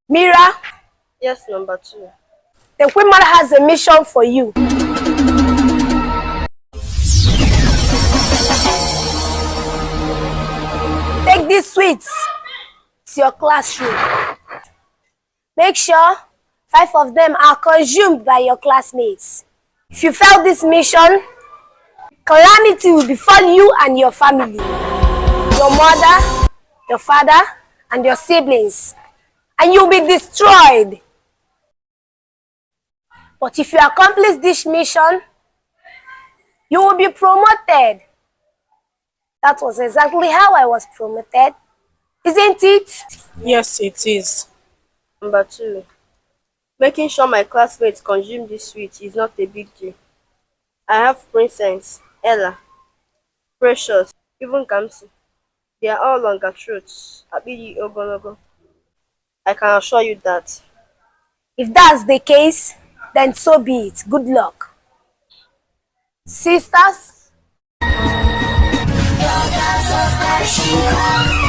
Mira, Yes, number 2. the woman has a mission for you. Take these sweets to your classroom. Make sure 5 of them are consumed by your classmates. If you fail this mission, calamity will befall you and your family, your mother, your father, and your siblings, and you'll be destroyed. But if you accomplish this mission, you will be promoted. That was exactly how I was promoted, isn't it? Yes, it is. Number 2. Making sure my classmates consume this sweet is not a big deal. I have Princess, Ella, Precious, even Kamsi. They are all longer throats. Abidi Ogologo. I can assure you that. If that's the case, then so be it. Good luck. Sisters, Your dance of passion.